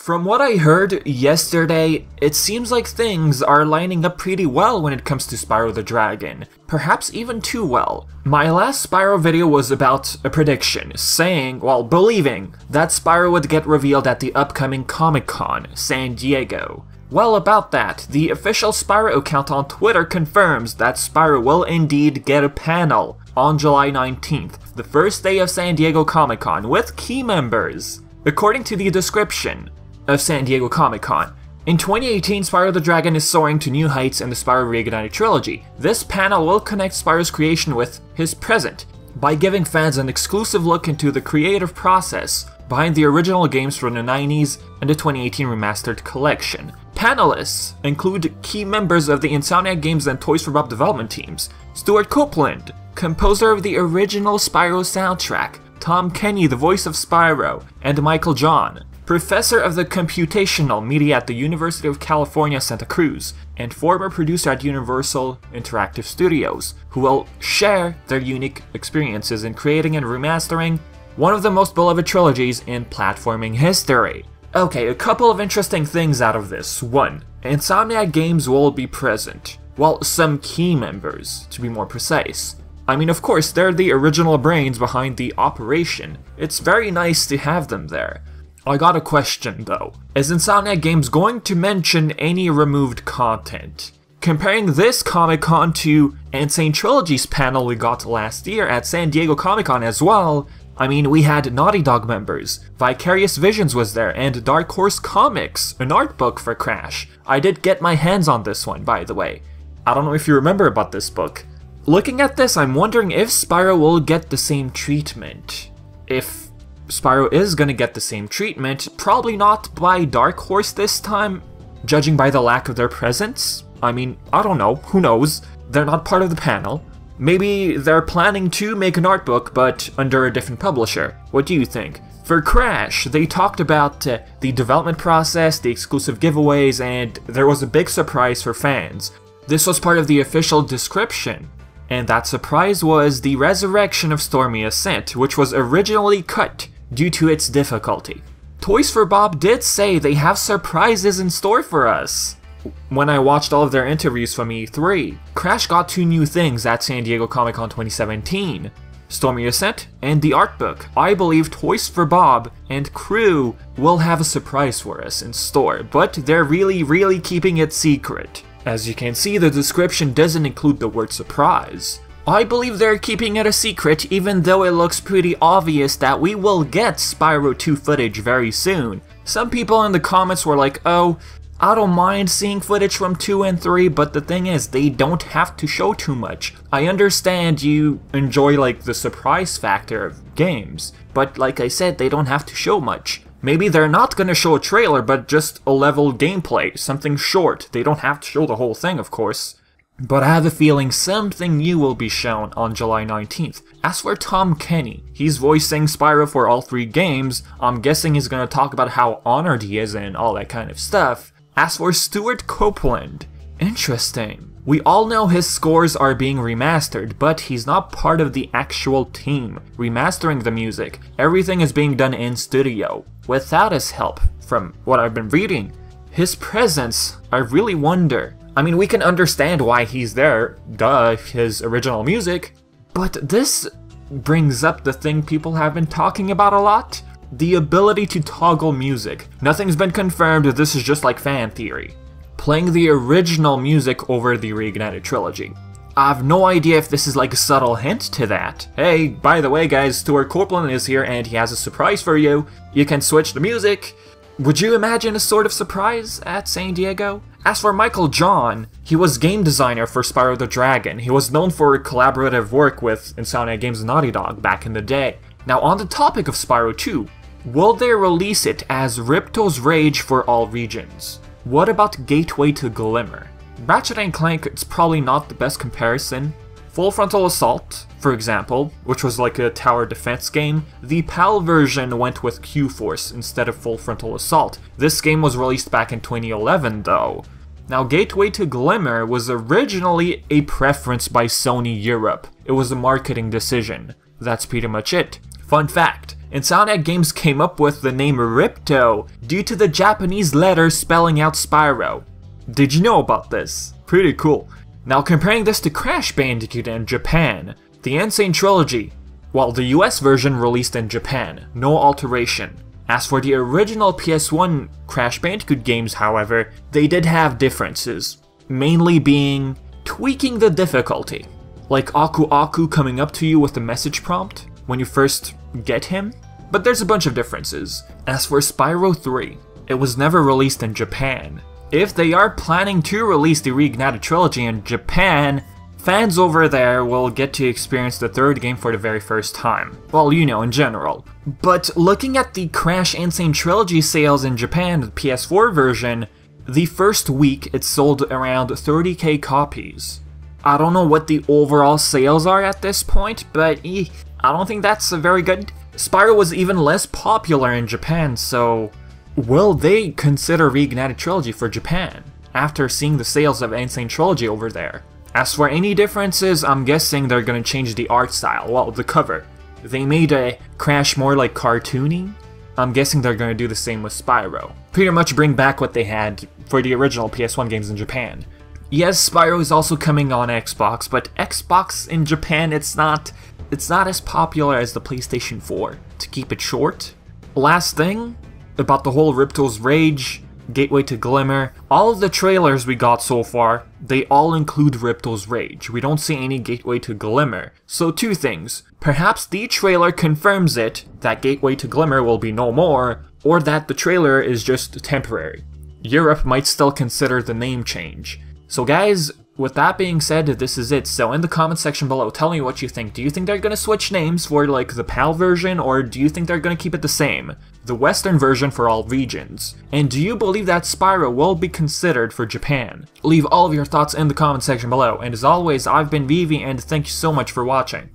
From what I heard yesterday, it seems like things are lining up pretty well when it comes to Spyro the Dragon. Perhaps even too well. My last Spyro video was about a prediction, saying, well, believing, that Spyro would get revealed at the upcoming Comic-Con, San Diego. Well, about that, the official Spyro account on Twitter confirms that Spyro will indeed get a panel on July 19th, the first day of San Diego Comic-Con, with key members. According to the description of San Diego Comic-Con, in 2018, Spyro the Dragon is soaring to new heights in the Spyro Reignited trilogy. This panel will connect Spyro's creation with his present, by giving fans an exclusive look into the creative process behind the original games from the 90s and the 2018 remastered collection. Panelists include key members of the Insomniac Games and Toys for Bob development teams, Stewart Copeland, composer of the original Spyro soundtrack, Tom Kenny, the voice of Spyro, and Michael John, professor of the computational media at the University of California, Santa Cruz, and former producer at Universal Interactive Studios, who will share their unique experiences in creating and remastering one of the most beloved trilogies in platforming history. Okay, a couple of interesting things out of this. 1. Insomniac Games will be present. Well, some key members, to be more precise. I mean, of course, they're the original brains behind the operation. It's very nice to have them there. I got a question though. Is Insomniac Games going to mention any removed content? Comparing this Comic-Con to Insane Trilogy's panel we got last year at San Diego Comic-Con as well, I mean, we had Naughty Dog members, Vicarious Visions was there, and Dark Horse Comics, an art book for Crash. I did get my hands on this one, by the way. I don't know if you remember about this book. Looking at this, I'm wondering if Spyro will get the same treatment. If Spyro is gonna get the same treatment, probably not by Dark Horse this time, judging by the lack of their presence. I mean, I don't know, who knows? They're not part of the panel. Maybe they're planning to make an art book, but under a different publisher. What do you think? For Crash, they talked about the development process, the exclusive giveaways, and there was a big surprise for fans. This was part of the official description, and that surprise was the resurrection of Stormy Ascent, which was originally cut due to its difficulty. Toys for Bob did say they have surprises in store for us. When I watched all of their interviews from E3, Crash got 2 new things at San Diego Comic-Con 2017. Stormy Ascent and the art book. I believe Toys for Bob and crew will have a surprise for us in store, but they're really keeping it secret. As you can see, the description doesn't include the word surprise. I believe they're keeping it a secret, even though it looks pretty obvious that we will get Spyro 2 footage very soon. Some people in the comments were like, oh, I don't mind seeing footage from 2 and 3, but the thing is, they don't have to show too much. I understand you enjoy like the surprise factor of games, but like I said, they don't have to show much. Maybe they're not gonna show a trailer, but just a level gameplay, something short. They don't have to show the whole thing, of course. But I have a feeling something new will be shown on July 19th. As for Tom Kenny, he's voicing Spyro for all 3 games. I'm guessing he's gonna talk about how honored he is and all that kind of stuff. As for Stewart Copeland, interesting. We all know his scores are being remastered, but he's not part of the actual team remastering the music. Everything is being done in studio, without his help, from what I've been reading. His presence, I really wonder. I mean, we can understand why he's there, duh, his original music, but this brings up the thing people have been talking about a lot. The ability to toggle music. Nothing's been confirmed, this is just like fan theory. Playing the original music over the Reignited trilogy. I have no idea if this is like a subtle hint to that. Hey, by the way guys, Stewart Copeland is here and he has a surprise for you. You can switch the music. Would you imagine a sort of surprise at San Diego? As for Michael John, he was game designer for Spyro the Dragon. He was known for collaborative work with Insomniac Games and Naughty Dog back in the day. Now on the topic of Spyro 2, will they release it as Ripto's Rage for all regions? What about Gateway to Glimmer? Ratchet & Clank is probably not the best comparison. Full Frontal Assault, for example, which was like a tower defense game, the PAL version went with Q-Force instead of Full Frontal Assault. This game was released back in 2011 though. Now Gateway to Glimmer was originally a preference by Sony Europe. It was a marketing decision. That's pretty much it. Fun fact, Insomniac Games came up with the name Ripto due to the Japanese letters spelling out Spyro. Did you know about this? Pretty cool. Now comparing this to Crash Bandicoot in Japan, the Insane Trilogy, well, the US version released in Japan, no alteration. As for the original PS1 Crash Bandicoot games, however, they did have differences, mainly being tweaking the difficulty. Like Aku Aku coming up to you with a message prompt when you first get him, but there's a bunch of differences. As for Spyro 3, it was never released in Japan. If they are planning to release the Reignited Trilogy in Japan, fans over there will get to experience the third game for the very first time. Well, you know, in general. But looking at the Crash Insane Trilogy sales in Japan, the PS4 version, the first week it sold around 30k copies. I don't know what the overall sales are at this point, but I don't think that's very good. Spyro was even less popular in Japan, so will they consider Reignited Trilogy for Japan after seeing the sales of Insane Trilogy over there? As for any differences, I'm guessing they're gonna change the art style, well, the cover. They made a Crash more like cartoony. I'm guessing they're gonna do the same with Spyro. Pretty much bring back what they had for the original PS1 games in Japan. Yes, Spyro is also coming on Xbox, but Xbox in Japan, it's not as popular as the PlayStation 4, to keep it short. Last thing, about the whole Ripto's Rage, Gateway to Glimmer, all of the trailers we got so far, they all include Ripto's Rage. We don't see any Gateway to Glimmer. So two things. Perhaps the trailer confirms it, that Gateway to Glimmer will be no more, or that the trailer is just temporary. Europe might still consider the name change. So guys, with that being said, this is it. So in the comment section below, tell me what you think. Do you think they're gonna switch names for like the PAL version, or do you think they're gonna keep it the same? The Western version for all regions. And do you believe that Spyro will be considered for Japan? Leave all of your thoughts in the comment section below. And as always, I've been Vivi, and thank you so much for watching.